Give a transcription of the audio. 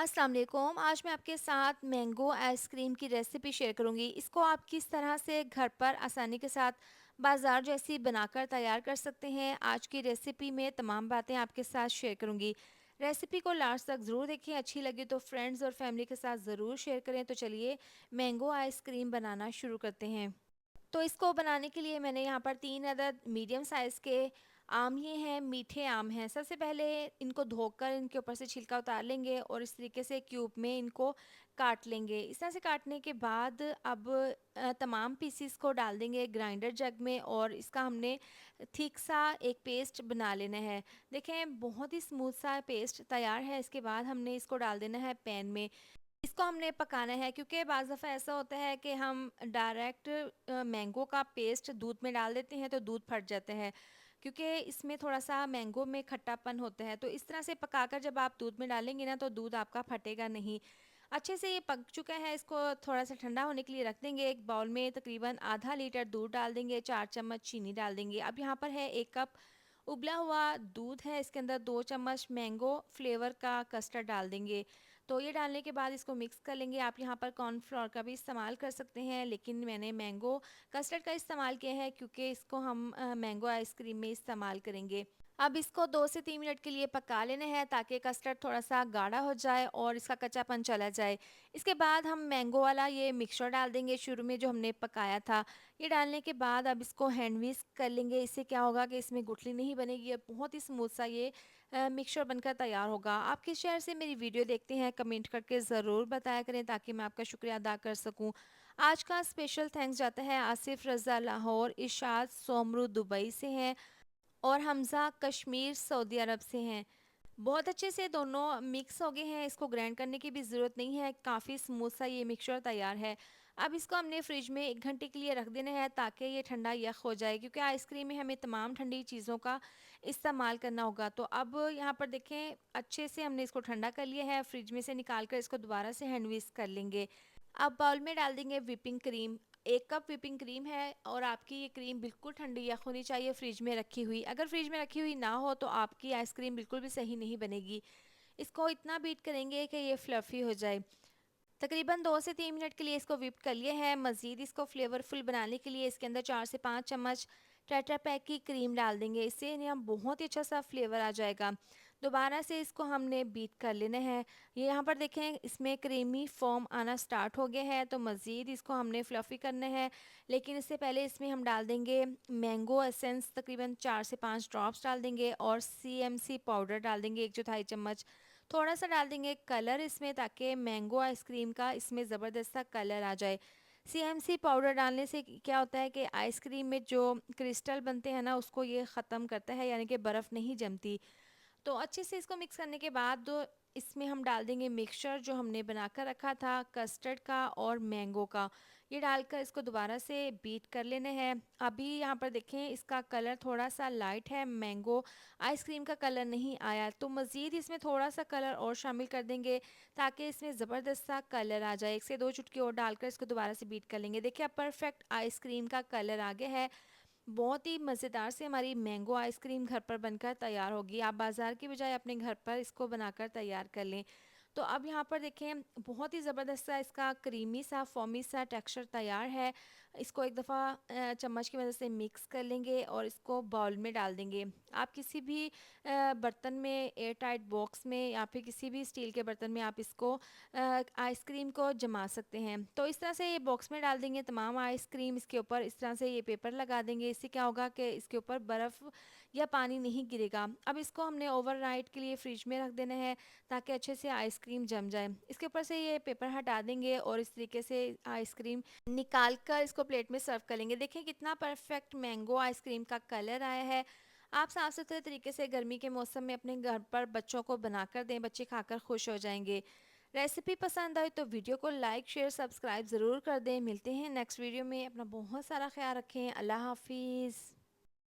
अस्सलाम वालेकुम। आज मैं आपके साथ मैंगो आइसक्रीम की रेसिपी शेयर करूंगी। इसको आप किस तरह से घर पर आसानी के साथ बाज़ार जैसी बनाकर तैयार कर सकते हैं। आज की रेसिपी में तमाम बातें आपके साथ शेयर करूंगी। रेसिपी को लास्ट तक ज़रूर देखें। अच्छी लगी तो फ्रेंड्स और फैमिली के साथ ज़रूर शेयर करें। तो चलिए मैंगो आइसक्रीम बनाना शुरू करते हैं। तो इसको बनाने के लिए मैंने यहाँ पर 3 अदद मीडियम साइज़ के आम लिए हैं, मीठे आम हैं। सबसे पहले इनको धोकर इनके ऊपर से छिलका उतार लेंगे और इस तरीके से क्यूब में इनको काट लेंगे। इस तरह से काटने के बाद अब तमाम पीसीस को डाल देंगे ग्राइंडर जग में और इसका हमने थिक सा एक पेस्ट बना लेना है। देखें बहुत ही स्मूथ सा पेस्ट तैयार है। इसके बाद हमने इसको डाल देना है पैन में। इसको हमने पकाना है क्योंकि बाज़ दफ़ा ऐसा होता है कि हम डायरेक्ट मैंगो का पेस्ट दूध में डाल देते हैं तो दूध फट जाता है, क्योंकि इसमें थोड़ा सा मैंगो में खट्टापन होता है। तो इस तरह से पकाकर जब आप दूध में डालेंगे ना तो दूध आपका फटेगा नहीं। अच्छे से ये पक चुका है। इसको थोड़ा सा ठंडा होने के लिए रख देंगे। एक बाउल में तकरीबन आधा लीटर दूध डाल देंगे, 4 चम्मच चीनी डाल देंगे। अब यहाँ पर है 1 कप उबला हुआ दूध है। इसके अंदर 2 चम्मच मैंगो फ्लेवर का कस्टर्ड डाल देंगे। तो ये डालने के बाद इसको मिक्स कर लेंगे। आप यहाँ पर कॉर्नफ्लोर का भी इस्तेमाल कर सकते हैं, लेकिन मैंने मैंगो कस्टर्ड का इस्तेमाल किया है क्योंकि इसको हम मैंगो आइसक्रीम में इस्तेमाल करेंगे। अब इसको 2 से 3 मिनट के लिए पका लेना है ताकि कस्टर्ड थोड़ा सा गाढ़ा हो जाए और इसका कच्चापन चला जाए। इसके बाद हम मैंगो वाला ये मिक्सचर डाल देंगे शुरू में जो हमने पकाया था। ये डालने के बाद अब इसको हैंड विस्क कर लेंगे। इससे क्या होगा कि इसमें गुठली नहीं बनेगी और बहुत ही स्मूथ सा ये मिक्सचर बनकर तैयार होगा। आप किस शहर से मेरी वीडियो देखते हैं कमेंट करके ज़रूर बताया करें ताकि मैं आपका शुक्रिया अदा कर सकूं। आज का स्पेशल थैंक्स जाता है आसिफ रज़ा लाहौर, इरशाद सोमरू दुबई से हैं और हमज़ा कश्मीर सऊदी अरब से हैं। बहुत अच्छे से दोनों मिक्स हो गए हैं। इसको ग्राइंड करने की भी ज़रूरत नहीं है, काफ़ी स्मूथ सा ये मिक्सचर तैयार है। अब इसको हमने फ्रिज में 1 घंटे के लिए रख देना है ताकि ये ठंडा यख हो जाए, क्योंकि आइसक्रीम में हमें तमाम ठंडी चीज़ों का इस्तेमाल करना होगा। तो अब यहाँ पर देखें अच्छे से हमने इसको ठंडा कर लिया है। फ्रिज में से निकाल कर इसको दोबारा से हैंड विस्क कर लेंगे। अब बाउल में डाल देंगे whipping cream. 1 cup whipping cream है और आपकी ये क्रीम बिल्कुल ठंडी यख होनी चाहिए फ्रिज में रखी हुई। अगर फ्रिज में रखी हुई ना हो तो आपकी आइसक्रीम बिल्कुल भी सही नहीं बनेगी। इसको इतना बीट करेंगे कि ये फ्लफ़ी हो जाए। तकरीबन 2 से 3 मिनट के लिए इसको व्हिप कर लिया है। मज़ीद इसको फ्लेवरफुल बनाने के लिए इसके अंदर 4 से 5 चम्मच टेट्रा पैक की क्रीम डाल देंगे। इससे ना बहुत ही अच्छा सा फ्लेवर आ जाएगा। दोबारा से इसको हमने बीट कर लेना है। ये यहाँ पर देखें इसमें क्रीमी फ़ॉर्म आना स्टार्ट हो गया है, तो मज़ीद इसको हमने फ्लफ़ी करना है। लेकिन इससे पहले इसमें हम डाल देंगे मैंगो एसेंस, तकरीबन 4 से 5 ड्रॉप्स डाल देंगे और सीएमसी पाउडर डाल देंगे 1 चौथाई चम्मच। थोड़ा सा डाल देंगे कलर इसमें ताकि मैंगो आइसक्रीम का इसमें ज़बरदस्त सा कलर आ जाए। सीएमसी पाउडर डालने से क्या होता है कि आइसक्रीम में जो क्रिस्टल बनते हैं ना उसको ये ख़त्म करता है, यानी कि बर्फ़ नहीं जमती। तो अच्छे से इसको मिक्स करने के बाद इसमें हम डाल देंगे मिक्सचर जो हमने बनाकर रखा था कस्टर्ड का और मैंगो का। ये डालकर इसको दोबारा से बीट कर लेना है। अभी यहाँ पर देखें इसका कलर थोड़ा सा लाइट है, मैंगो आइसक्रीम का कलर नहीं आया, तो मज़ीद इसमें थोड़ा सा कलर और शामिल कर देंगे ताकि इसमें ज़बरदस्त सा कलर आ जाए। 1 से 2 चुटकी और डालकर इसको दोबारा से बीट कर लेंगे। देखिए अब परफेक्ट आइसक्रीम का कलर आ गया है। बहुत ही मज़ेदार से हमारी मैंगो आइसक्रीम घर पर बनकर तैयार होगी। आप बाज़ार की बजाय अपने घर पर इसको बनाकर तैयार कर लें। तो अब यहाँ पर देखें बहुत ही ज़बरदस्त सा इसका क्रीमी सा फोमी सा टेक्सचर तैयार है। इसको एक दफ़ा चम्मच की मदद से मिक्स कर लेंगे और इसको बाउल में डाल देंगे। आप किसी भी बर्तन में, एयर टाइट बॉक्स में या फिर किसी भी स्टील के बर्तन में आप इसको आइसक्रीम को जमा सकते हैं। तो इस तरह से ये बॉक्स में डाल देंगे तमाम आइसक्रीम। इसके ऊपर इस तरह से ये पेपर लगा देंगे। इससे क्या होगा कि इसके ऊपर बर्फ़ या पानी नहीं गिरेगा। अब इसको हमने ओवरनाइट के लिए फ्रिज में रख देना है ताकि अच्छे से आइसक्रीम जम जाए। इसके ऊपर से ये पेपर हटा देंगे और इस तरीके से आइसक्रीम निकाल कर इसको प्लेट में सर्व कर लेंगे। देखें कितना परफेक्ट मैंगो आइसक्रीम का कलर आया है। आप साफ सुथरे तरीके से गर्मी के मौसम में अपने घर पर बच्चों को बनाकर दें, बच्चे खाकर खुश हो जाएंगे। रेसिपी पसंद आई तो वीडियो को लाइक शेयर सब्सक्राइब ज़रूर कर दें। मिलते हैं नेक्स्ट वीडियो में। अपना बहुत सारा ख्याल रखें। अल्लाह हाफिज़।